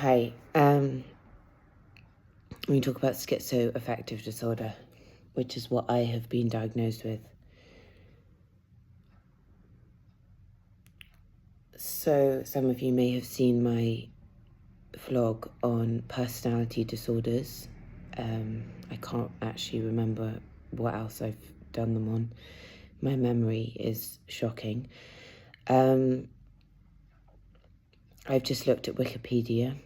Hi, we talk about schizoaffective disorder, which is what I have been diagnosed with. So some of you may have seen my vlog on personality disorders. I can't actually remember what else I've done them on. My memory is shocking. I've just looked at Wikipedia,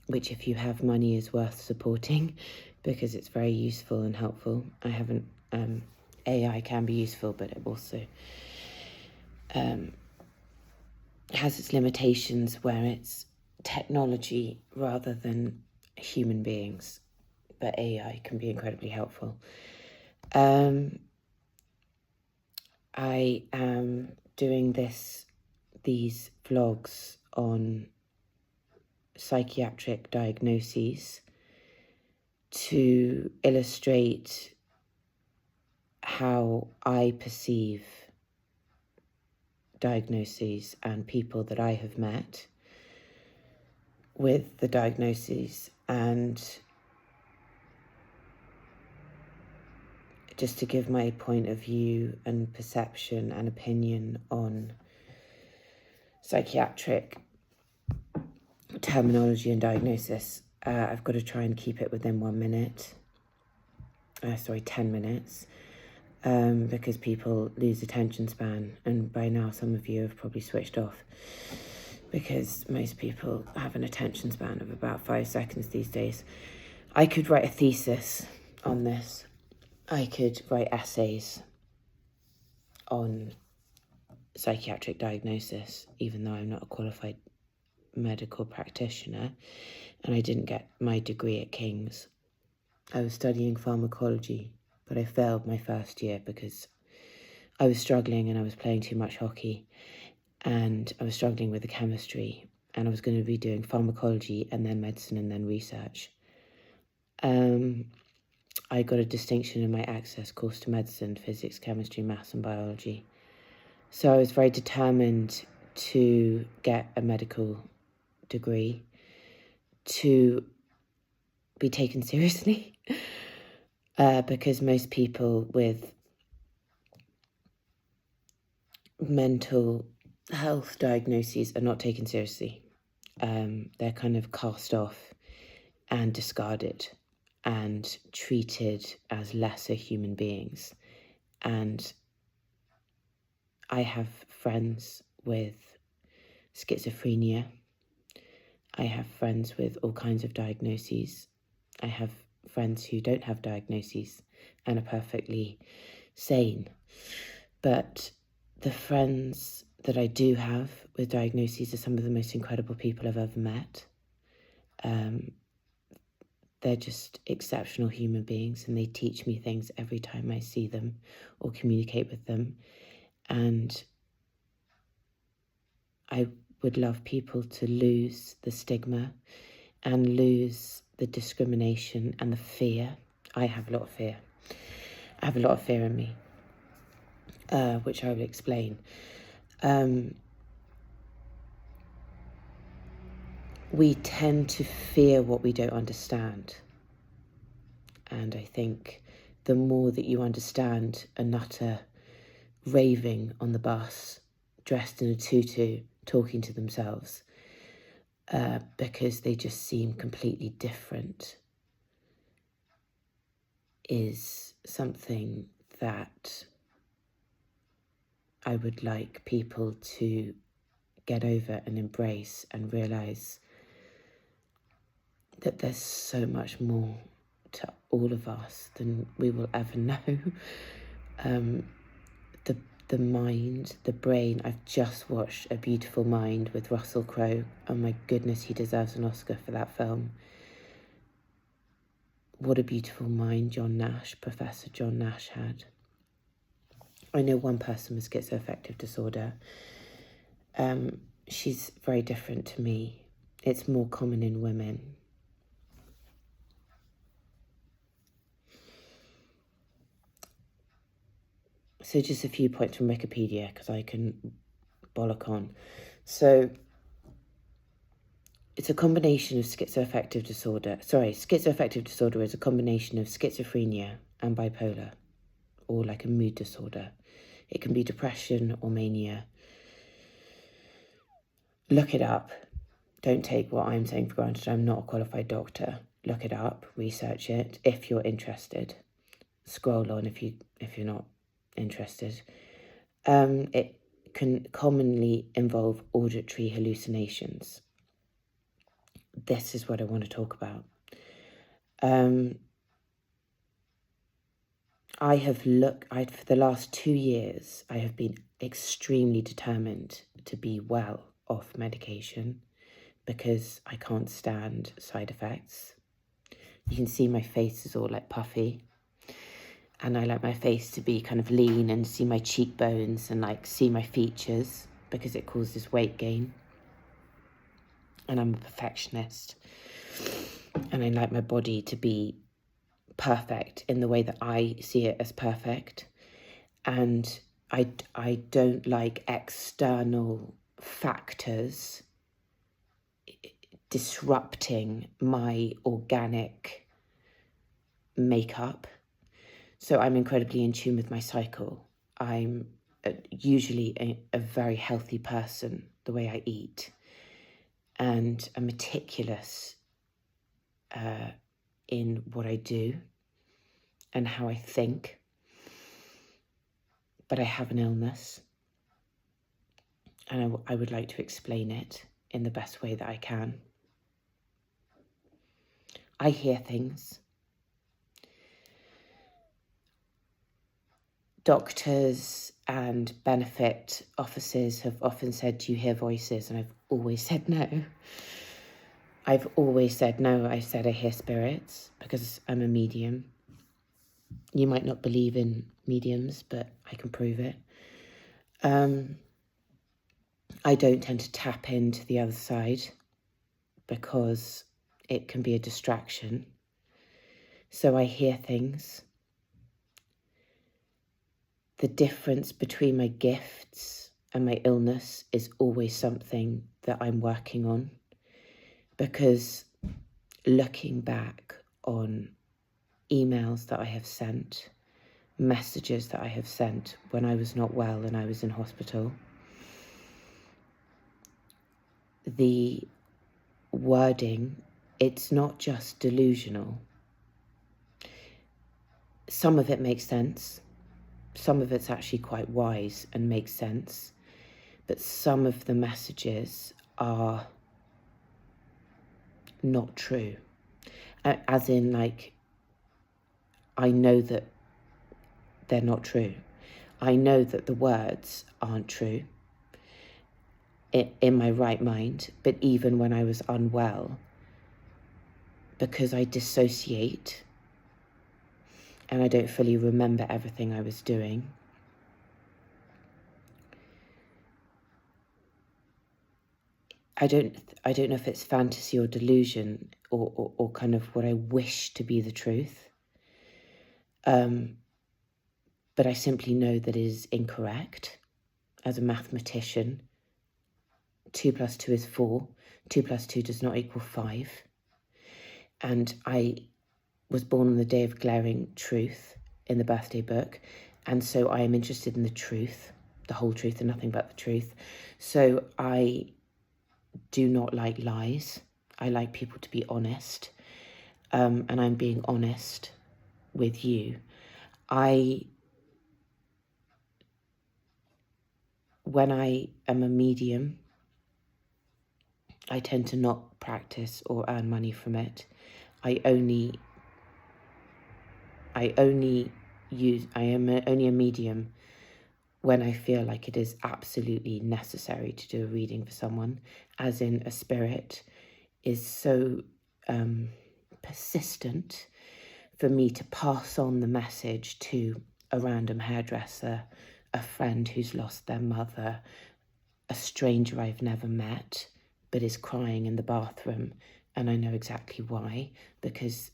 which if you have money is worth supporting because it's very useful and helpful. I haven't, AI can be useful, but it also has its limitations where it's technology rather than human beings, but AI can be incredibly helpful. I am doing these vlogs on psychiatric diagnoses to illustrate how I perceive diagnoses and people that I have met with the diagnoses, and just to give my point of view and perception and opinion on psychiatric terminology and diagnosis. I've got to try and keep it within 1 minute. 10 minutes. Because people lose attention span, and by now some of you have probably switched off because most people have an attention span of about 5 seconds these days. I could write a thesis on this. I could write essays on psychiatric diagnosis, even though I'm not a qualified medical practitioner and I didn't get my degree at King's. I was studying pharmacology, but I failed my first year because I was struggling and I was playing too much hockey and I was struggling with the chemistry, and I was going to be doing pharmacology and then medicine and then research. I got a distinction in my access course to medicine, physics, chemistry, maths and biology. So I was very determined to get a medical degree, to be taken seriously, because most people with mental health diagnoses are not taken seriously. They're kind of cast off and discarded and treated as lesser human beings. And I have friends with schizophrenia. I have friends with all kinds of diagnoses. I have friends who don't have diagnoses and are perfectly sane. But the friends that I do have with diagnoses are some of the most incredible people I've ever met. They're just exceptional human beings, and they teach me things every time I see them or communicate with them. And I would love people to lose the stigma and lose the discrimination and the fear. I have a lot of fear. I have a lot of fear in me, which I will explain. We tend to fear what we don't understand. And I think the more that you understand a nutter raving on the bus, dressed in a tutu, talking to themselves, because they just seem completely different, is something that I would like people to get over and embrace and realise that there's so much more to all of us than we will ever know. The mind, the brain. I've just watched A Beautiful Mind with Russell Crowe. Oh my goodness, he deserves an Oscar for that film. What a beautiful mind Professor John Nash had. I know one person with schizoaffective disorder. She's very different to me. It's more common in women. So just a few points from Wikipedia, because I can bollock on. So it's a combination of schizoaffective disorder. Sorry, schizoaffective disorder is a combination of schizophrenia and bipolar, or like a mood disorder. It can be depression or mania. Look it up. Don't take what I'm saying for granted. I'm not a qualified doctor. Look it up, research it if you're interested. Scroll on if you're not interested. It can commonly involve auditory hallucinations. This is what I want to talk about. For the last 2 years, I have been extremely determined to be well off medication because I can't stand side effects. You can see my face is all like puffy, and I like my face to be kind of lean and see my cheekbones and like see my features because it causes weight gain. And I'm a perfectionist, and I like my body to be perfect in the way that I see it as perfect. And I don't like external factors disrupting my organic makeup. So I'm incredibly in tune with my cycle. I'm usually a very healthy person, the way I eat, and I'm meticulous in what I do and how I think. But I have an illness, and I would like to explain it in the best way that I can. I hear things. Doctors and benefit officers have often said, "Do you hear voices?" And I've always said no. I've always said no. I said I hear spirits because I'm a medium. You might not believe in mediums, but I can prove it. I don't tend to tap into the other side because it can be a distraction. So I hear things. The difference between my gifts and my illness is always something that I'm working on, because looking back on emails that I have sent, messages that I have sent when I was not well and I was in hospital, the wording, it's not just delusional. Some of it makes sense. Some of it's actually quite wise and makes sense. But some of the messages are not true. As in, like, I know that they're not true. I know that the words aren't true in my right mind, but even when I was unwell, because I dissociate and I don't fully remember everything I was doing, I don't know if it's fantasy or delusion or kind of what I wish to be the truth. But I simply know that it is incorrect. As a mathematician, 2 + 2 is 4. 2 + 2 does not equal 5. And I was born on the day of glaring truth in the birthday book. And so I am interested in the truth, the whole truth and nothing but the truth. So I do not like lies. I like people to be honest. And I'm being honest with you. When I am a medium, I tend to not practice or earn money from it. I am only a medium when I feel like it is absolutely necessary to do a reading for someone, as in a spirit is so persistent for me to pass on the message to a random hairdresser, a friend who's lost their mother, a stranger I've never met but is crying in the bathroom, and I know exactly why, because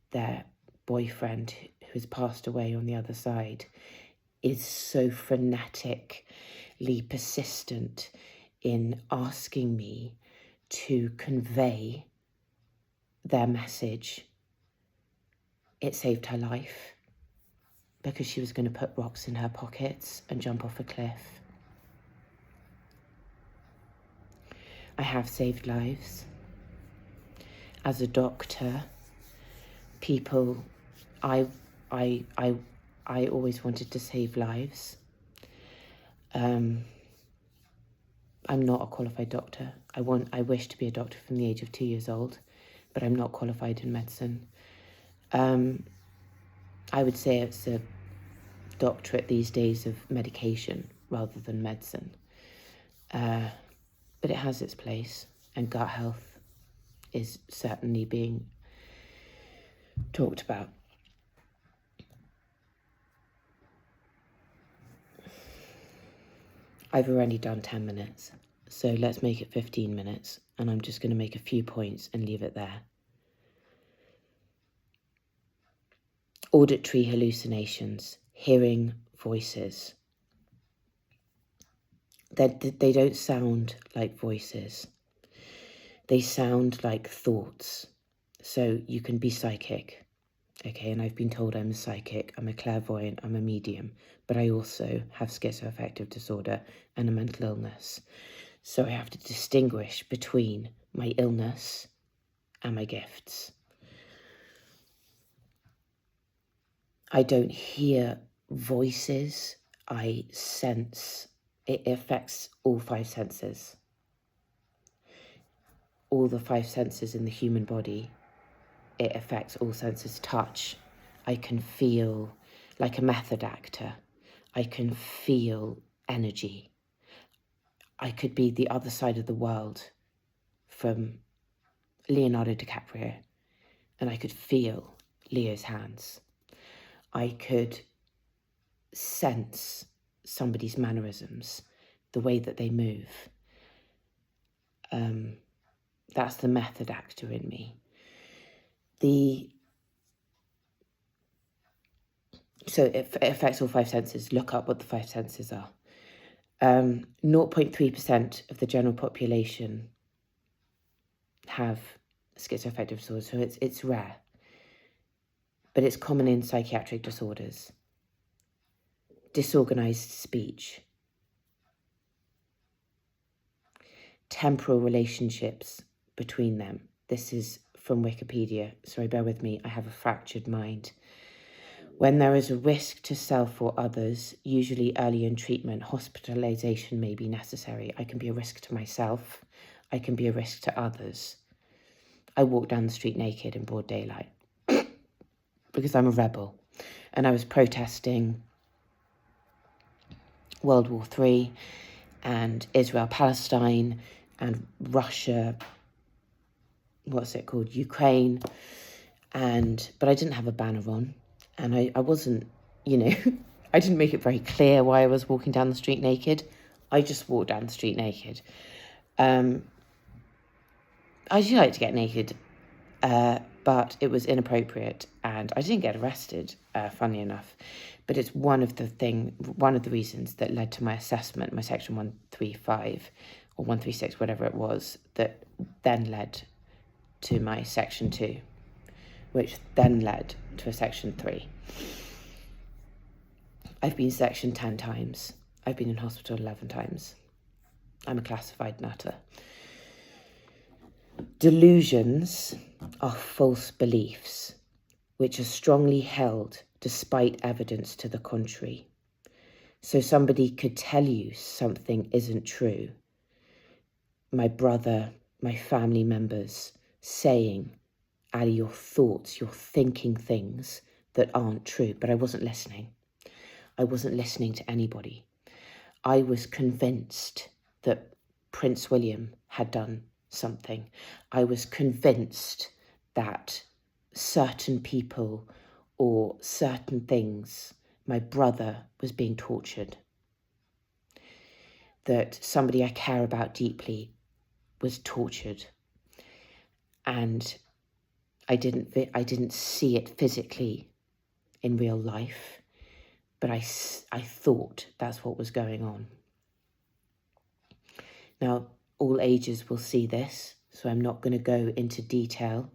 their boyfriend who's passed away on the other side is so frenetically persistent in asking me to convey their message. It saved her life because she was going to put rocks in her pockets and jump off a cliff. I have saved lives. As a doctor, I always wanted to save lives. I'm not a qualified doctor. I wish to be a doctor from the age of 2 years old, but I'm not qualified in medicine. I would say it's a doctorate these days of medication rather than medicine. But it has its place, and gut health is certainly being talked about. I've already done 10 minutes, so let's make it 15 minutes, and I'm just going to make a few points and leave it there. Auditory hallucinations, hearing voices. They don't sound like voices. They sound like thoughts. So you can be psychic, okay? And I've been told I'm a psychic, I'm a clairvoyant, I'm a medium, but I also have schizoaffective disorder and a mental illness. So I have to distinguish between my illness and my gifts. I don't hear voices, I sense. It affects all 5 senses. All the 5 senses in the human body, it affects all senses. Touch, I can feel like a method actor. I can feel energy. I could be the other side of the world from Leonardo DiCaprio, and I could feel Leo's hands. I could sense somebody's mannerisms, the way that they move. That's the method actor in me. So it affects all 5 senses. Look up what the 5 senses are. 0.3% of the general population have schizoaffective disorder, so it's rare. But it's common in psychiatric disorders. Disorganized speech. Temporal relationships between them. This is from Wikipedia. Sorry, bear with me. I have a fractured mind. When there is a risk to self or others, usually early in treatment, hospitalization may be necessary. I can be a risk to myself. I can be a risk to others. I walk down the street naked in broad daylight because I'm a rebel. And I was protesting World War III and Israel-Palestine and Russia, Ukraine. But I didn't have a banner on. And I wasn't, I didn't make it very clear why I was walking down the street naked. I just walked down the street naked. I do like to get naked, but it was inappropriate, and I didn't get arrested, funnily enough. But it's one of the reasons that led to my assessment, my section 135 or 136, whatever it was, that then led to my section 2. Which then led to a section 3. I've been sectioned 10 times. I've been in hospital 11 times. I'm a classified nutter. Delusions are false beliefs which are strongly held despite evidence to the contrary. So somebody could tell you something isn't true. My brother, my family members saying, Ali, your thoughts, you're thinking things that aren't true. But I wasn't listening. I wasn't listening to anybody. I was convinced that Prince William had done something. I was convinced that certain people or certain things, my brother was being tortured. That somebody I care about deeply was tortured. And I didn't see it physically in real life, but I thought that's what was going on. Now, all ages will see this, so I'm not going to go into detail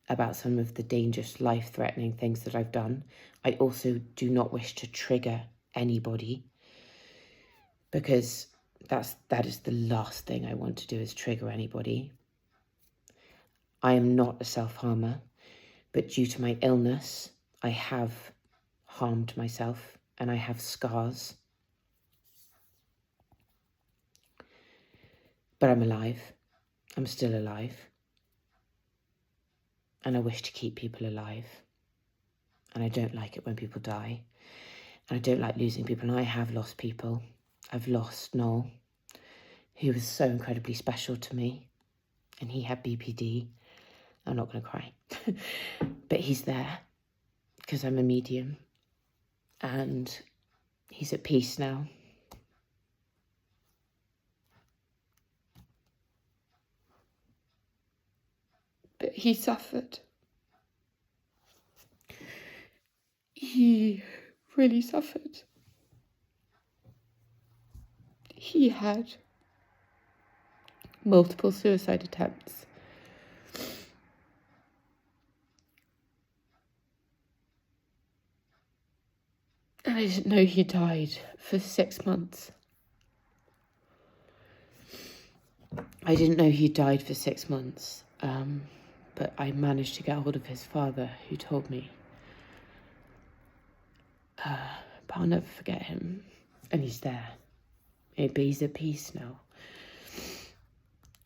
about some of the dangerous, life-threatening things that I've done. I also do not wish to trigger anybody, because that is the last thing I want to do, is trigger anybody. I am not a self-harmer, but due to my illness, I have harmed myself and I have scars. But I'm alive. I'm still alive. And I wish to keep people alive. And I don't like it when people die. And I don't like losing people. And I have lost people. I've lost Noel, who was so incredibly special to me. And he had BPD. I'm not going to cry. But he's there because I'm a medium. And he's at peace now. But he suffered. He really suffered. He had multiple suicide attempts. And I didn't know he died for 6 months. I didn't know he died for 6 months. But I managed to get hold of his father, who told me. But I'll never forget him. And he's there. But he's at peace now.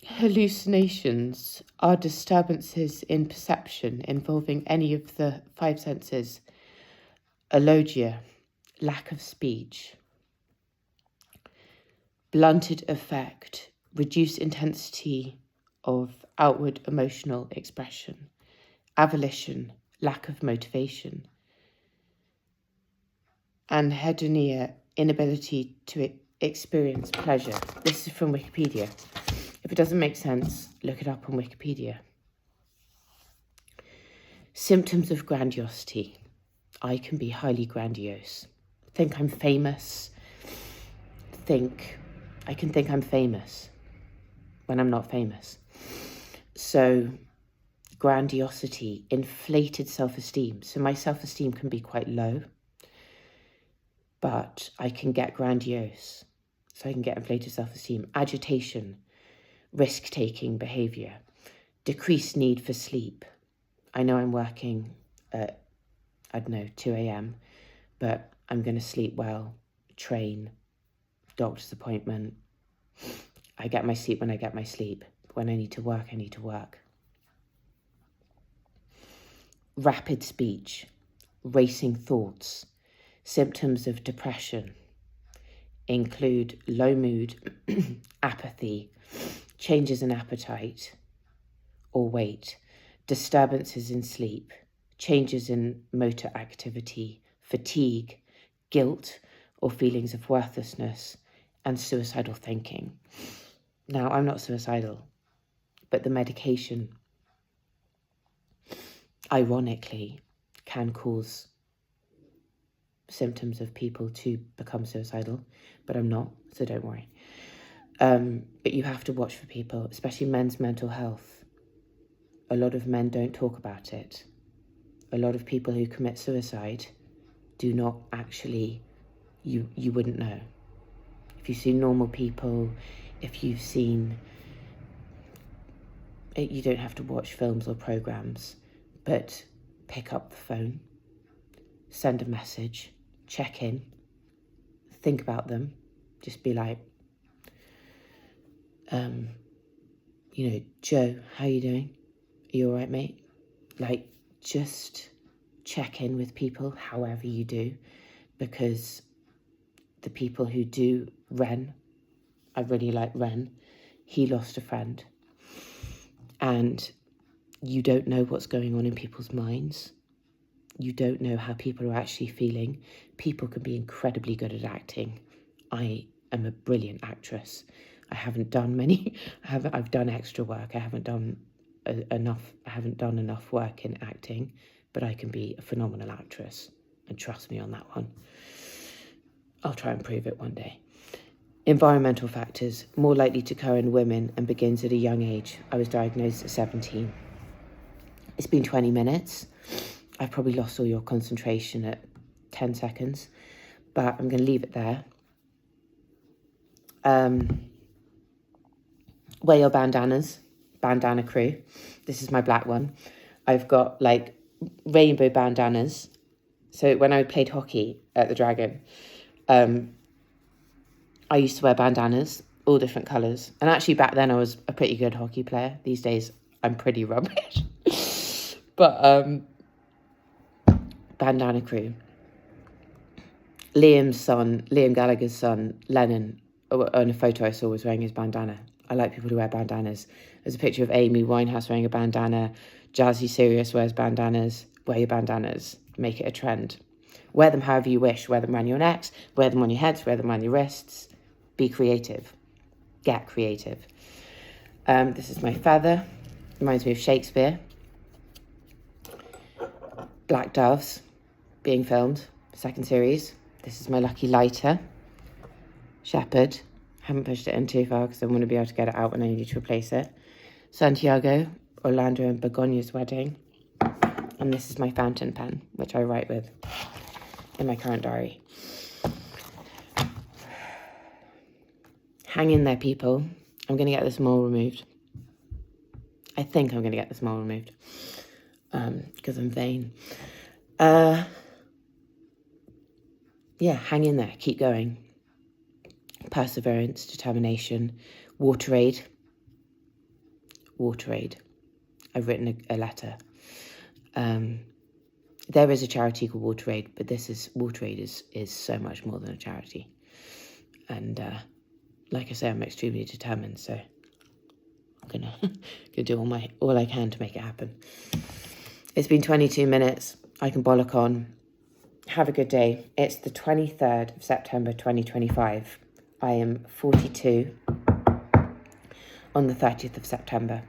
Hallucinations are disturbances in perception involving any of the 5 senses. Alogia, lack of speech. Blunted affect, reduced intensity of outward emotional expression. Avolition, lack of motivation. Anhedonia, inability to experience pleasure. This is from Wikipedia. If it doesn't make sense, look it up on Wikipedia. Symptoms of grandiosity. I can be highly grandiose. Think I'm famous. I can think I'm famous when I'm not famous. So grandiosity, inflated self-esteem. So my self-esteem can be quite low, but I can get grandiose. So I can get inflated self-esteem. Agitation, risk-taking behaviour, decreased need for sleep. I know I'm working at, 2 a.m, but I'm going to sleep well, train, doctor's appointment. I get my sleep when I get my sleep. When I need to work, I need to work. Rapid speech, racing thoughts. Symptoms of depression include low mood, apathy, changes in appetite or weight, disturbances in sleep, changes in motor activity, fatigue, guilt or feelings of worthlessness, and suicidal thinking. Now, I'm not suicidal, but the medication, ironically, can cause symptoms of people to become suicidal, but I'm not, so don't worry. But you have to watch for people, especially men's mental health. A lot of men don't talk about it. A lot of people who commit suicide do not actually, you wouldn't know. If you've seen normal people, if you've seen, you don't have to watch films or programs, but pick up the phone, send a message, check in, think about them, just be like, Joe, how you doing? Are you all right, mate? Like, just check in with people, however you do, because the people who do, Ren, I really like Ren, he lost a friend, and you don't know what's going on in people's minds. You don't know how people are actually feeling. People can be incredibly good at acting. I am a brilliant actress. I haven't done many. I've done extra work. I haven't done enough work in acting, but I can be a phenomenal actress. And trust me on that one. I'll try and prove it one day. Environmental factors, more likely to occur in women and begins at a young age. I was diagnosed at 17. It's been 20 minutes. I've probably lost all your concentration at 10 seconds, but I'm going to leave it there. Wear your bandanas, bandana crew. This is my black one. I've got like rainbow bandanas. So when I played hockey at the Dragon, I used to wear bandanas, all different colours. And actually back then I was a pretty good hockey player. These days I'm pretty rubbish. But bandana crew. Liam Gallagher's son, Lennon, on a photo I saw, was wearing his bandana. I like people who wear bandanas. There's a picture of Amy Winehouse wearing a bandana. Jazzy Sirius wears bandanas. Wear your bandanas. Make it a trend. Wear them however you wish. Wear them around your necks. Wear them on your heads. Wear them around your wrists. Be creative. Get creative. This is my feather. Reminds me of Shakespeare. Black Doves being filmed. Second series. This is my lucky lighter. Shepherd. Haven't pushed it in too far because I want to be able to get it out when I need to replace it. Santiago, Orlando and Begonia's wedding. And this is my fountain pen, which I write with in my current diary. Hang in there, people. I'm going to get this mole removed. I think I'm going to get this mole removed because I'm vain. Yeah, hang in there. Keep going. Perseverance, determination, water aid. I've written a letter. There is a charity called Water Aid, but Water Aid is so much more than a charity. And like I say, I'm extremely determined, so I'm gonna do all I can to make it happen. It's been 22 minutes. I can bollock on. Have a good day. It's the 23rd of September 2025. I am 42 on the 30th of September.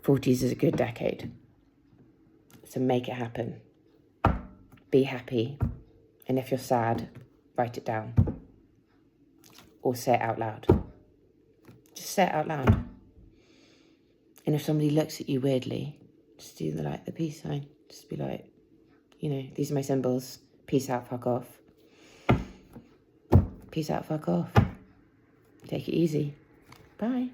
40s is a good decade. So make it happen. Be happy. And if you're sad, write it down. Or say it out loud. Just say it out loud. And if somebody looks at you weirdly, just do the peace sign. Just be like, these are my symbols. Peace out, fuck off. Peace out, fuck off. Take it easy. Bye.